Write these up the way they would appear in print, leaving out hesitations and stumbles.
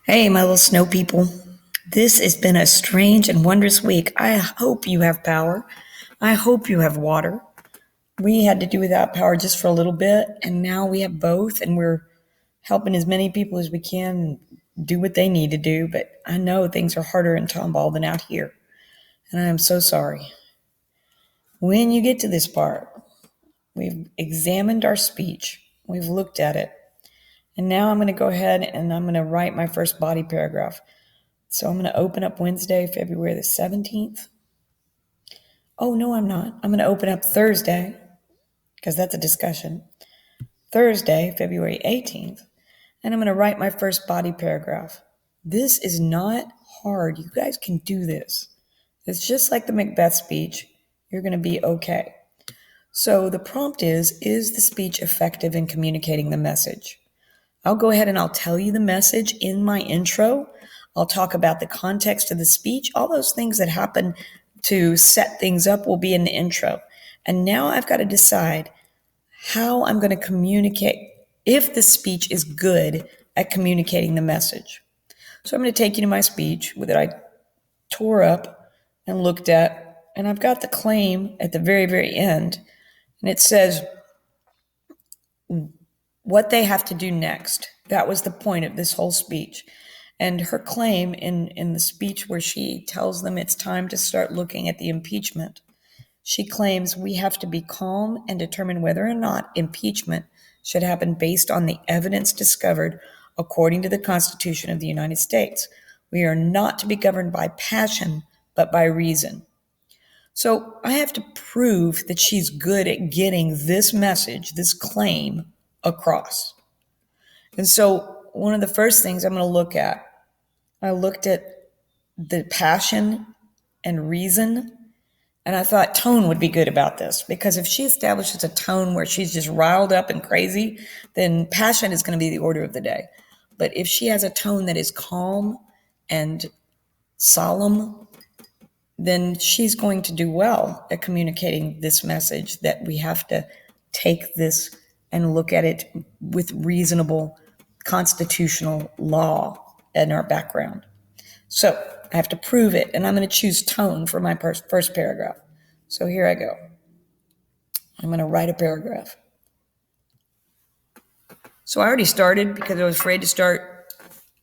Hey, my little snow people. This has been a strange and wondrous week. I hope you have power. I hope you have water. We had to do without power just for a little bit, and now we have both, and we're helping as many people as we can do what they need to do. But I know things are harder in Tomball than out here, and I am so sorry. When you get to this part, we've examined our speech, we've looked at it, and now I'm going to go ahead and I'm going to write my first body paragraph. So I'm going to open up Wednesday, February the 17th. Oh, no, I'm not. I'm going to open up Thursday, because that's a discussion. Thursday, February 18th. And I'm going to write my first body paragraph. This is not hard. You guys can do this. It's just like the Macbeth speech. You're going to be okay. So the prompt is the speech effective in communicating the message? I'll go ahead and I'll tell you the message in my intro. I'll talk about the context of the speech. All those things that happen to set things up will be in the intro. And now I've got to decide how I'm going to communicate, if the speech is good at communicating the message. So I'm going to take you to my speech that I tore up and looked at, and I've got the claim at the very, very end, and it says what they have to do next. That was the point of this whole speech. And her claim in the speech where she tells them it's time to start looking at the impeachment, she claims we have to be calm and determine whether or not impeachment should happen based on the evidence discovered according to the Constitution of the United States. We are not to be governed by passion, but by reason. So I have to prove that she's good at getting this message, this claim, across. And so one of the first things I'm going to look at, I looked at the passion and reason, and I thought tone would be good about this, because if she establishes a tone where she's just riled up and crazy, then passion is going to be the order of the day. But if she has a tone that is calm and solemn, then she's going to do well at communicating this message that we have to take this and look at it with reasonable constitutional law in our background. So I have to prove it, and I'm going to choose tone for my first paragraph. So here I go. I'm going to write a paragraph. So I already started because I was afraid to start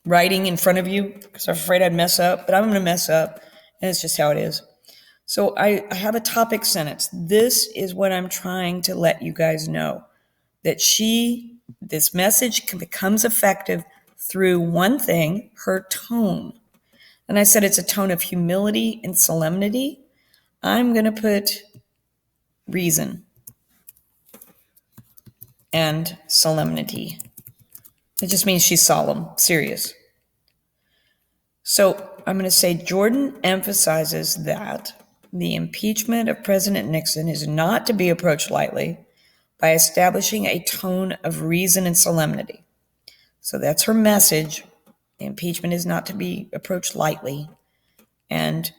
writing in front of you because I'm afraid I'd mess up, but I'm going to mess up, and it's just how it is. So I have a topic sentence. This is what I'm trying to let you guys know, that this message becomes effective through one thing, her tone. And I said it's a tone of humility and solemnity. I'm going to put reason and solemnity. It just means she's solemn, serious. So I'm going to say Jordan emphasizes that the impeachment of President Nixon is not to be approached lightly by establishing a tone of reason and solemnity. So that's her message. The impeachment is not to be approached lightly. And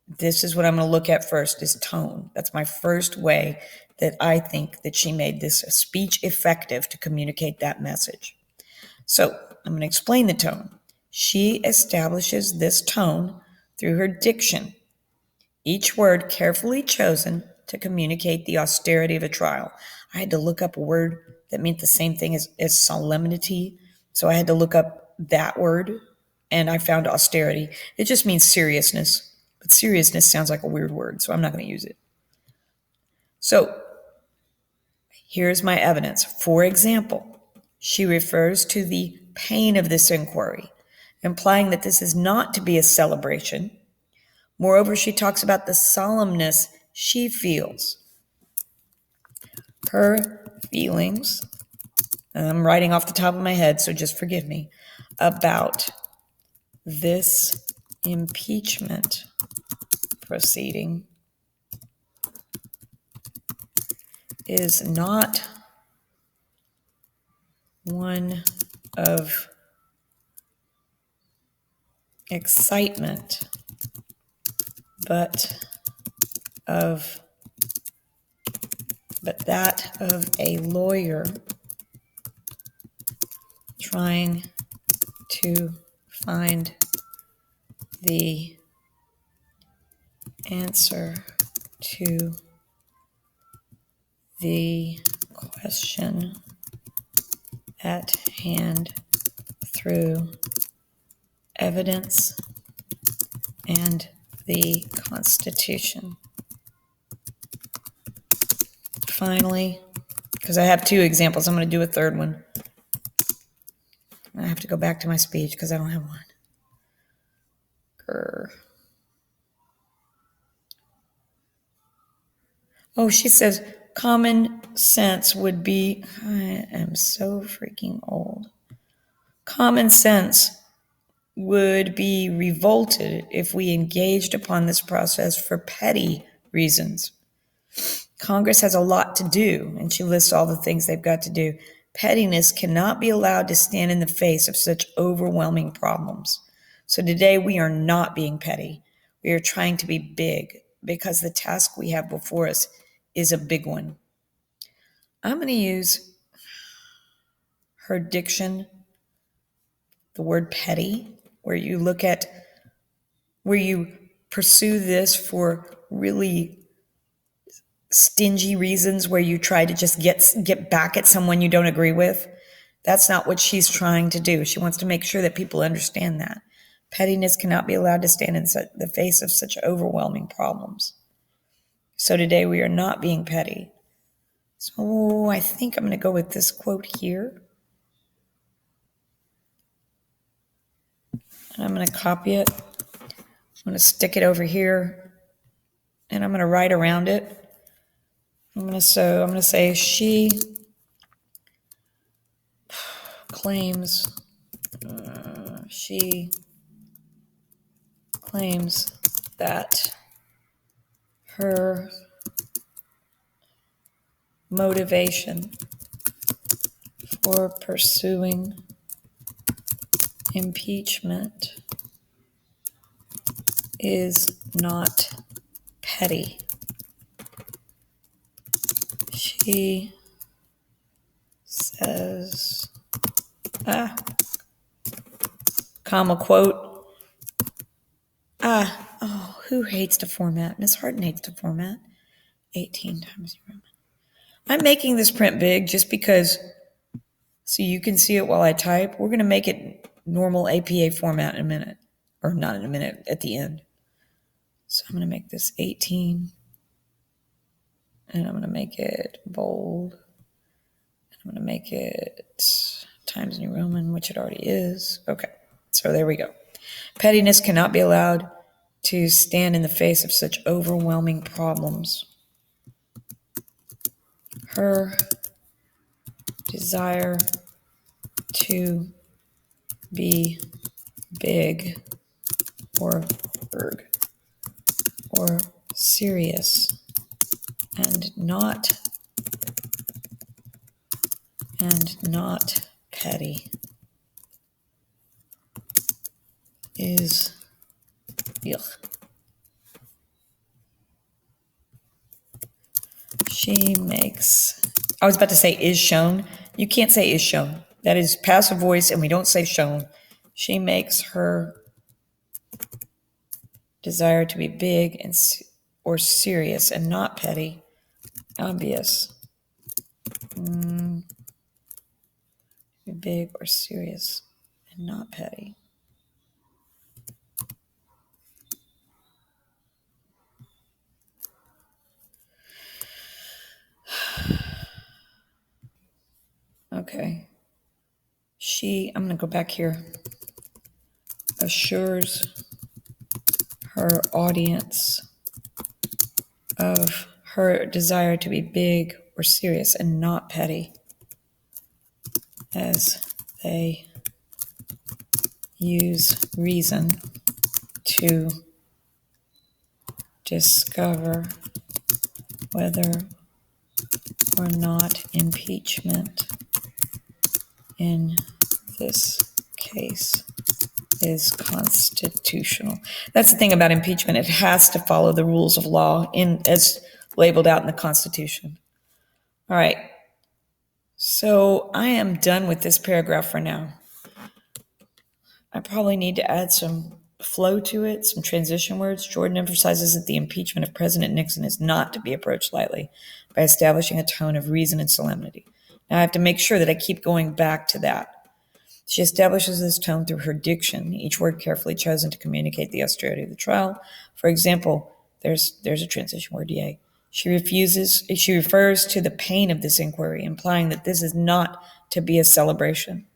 this is what I'm going to look at first, is tone. That's my first way that I think that she made this speech effective to communicate that message. So I'm going to explain the tone. She establishes this tone through her diction, each word carefully chosen to communicate the austerity of a trial. I had to look up a word that meant the same thing as solemnity, so I had to look up that word, and I found austerity. It just means seriousness, but seriousness sounds like a weird word, so I'm not going to use it. So here's my evidence. For example, she refers to the pain of this inquiry, implying that this is not to be a celebration. Moreover, she talks about the solemnness she feels. Her feelings, and I'm writing off the top of my head, so just forgive me, about this impeachment proceeding is not one of excitement, but that of a lawyer trying to Find the answer to the question at hand through evidence and the Constitution. Finally, because I have two examples, I'm going to do a third one. I have to go back to my speech because I don't have one. Grr. Oh, she says common sense would be, I am so freaking old. Common sense would be revolted if we engaged upon this process for petty reasons. Congress has a lot to do, and she lists all the things they've got to do. Pettiness cannot be allowed to stand in the face of such overwhelming problems. So today we are not being petty. We are trying to be big because the task we have before us is a big one. I'm going to use her diction, the word petty, where you pursue this for really stingy reasons, where you try to just get back at someone you don't agree with. That's not what she's trying to do. She wants to make sure that people understand that. Pettiness cannot be allowed to stand in the face of such overwhelming problems. So today we are not being petty. So I think I'm going to go with this quote here. And I'm going to copy it. I'm going to stick it over here. And I'm going to write around it. I'm going to say she claims that her motivation for pursuing impeachment is not petty. She says, comma quote, who hates to format? Miss Harden hates to format. 18 times Roman. I'm making this print big just because, so you can see it while I type. We're going to make it normal APA format in a minute, or not in a minute, at the end. So I'm going to make this 18, and I'm going to make it bold, and I'm going to make it Times New Roman, which it already is. Okay, so there we go. Pettiness cannot be allowed to stand in the face of such overwhelming problems. Her desire to be big or serious and not petty is yuck. She makes, I was about to say is shown. You can't say is shown. That is passive voice, and we don't say shown. She makes her desire to be big or serious and not petty obvious. Be big or serious and not petty. Okay. I'm going to go back here, assures her audience of her desire to be big or serious and not petty as they use reason to discover whether or not impeachment in this case is constitutional. That's the thing about impeachment. It has to follow the rules of law as labeled out in the Constitution. All right. So I am done with this paragraph for now. I probably need to add some flow to it, some transition words. Jordan emphasizes that the impeachment of President Nixon is not to be approached lightly by establishing a tone of reason and solemnity. Now I have to make sure that I keep going back to that. She establishes this tone through her diction, each word carefully chosen to communicate the austerity of the trial. For example, there's a transition word, yay. She refers to the pain of this inquiry, implying that this is not to be a celebration.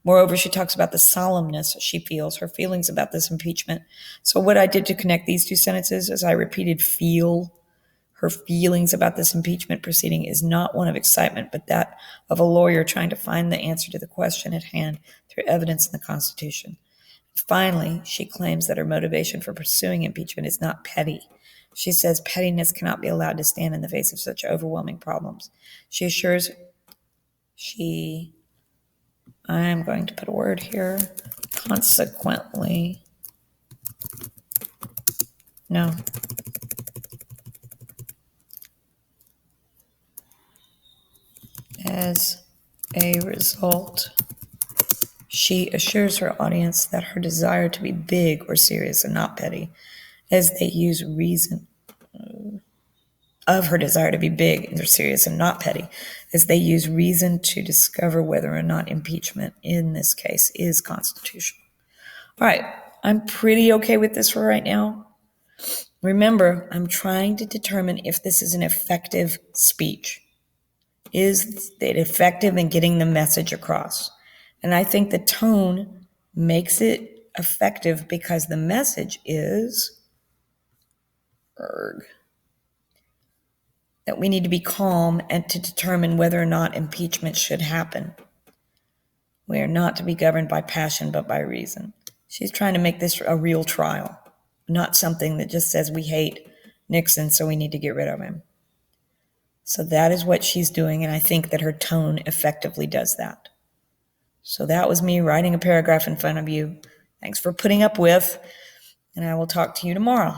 Moreover, she talks about the solemnness she feels, her feelings about this impeachment. So what I did to connect these two sentences is I repeated feel. Her feelings about this impeachment proceeding is not one of excitement, but that of a lawyer trying to find the answer to the question at hand through evidence in the Constitution. Finally, she claims that her motivation for pursuing impeachment is not petty. She says pettiness cannot be allowed to stand in the face of such overwhelming problems. She assures I'm going to put a word here, consequently, no. As a result, she assures her audience that her desire to be big or serious and not petty, as they use reason, of her desire to be big or serious and not petty, as they use reason to discover whether or not impeachment in this case is constitutional. All right, I'm pretty okay with this for right now. Remember, I'm trying to determine if this is an effective speech. Is it effective in getting the message across? And I think the tone makes it effective because the message is that we need to be calm and to determine whether or not impeachment should happen. We are not to be governed by passion, but by reason. She's trying to make this a real trial, not something that just says we hate Nixon, so we need to get rid of him. So that is what she's doing, and I think that her tone effectively does that. So that was me writing a paragraph in front of you. Thanks for putting up with, and I will talk to you tomorrow.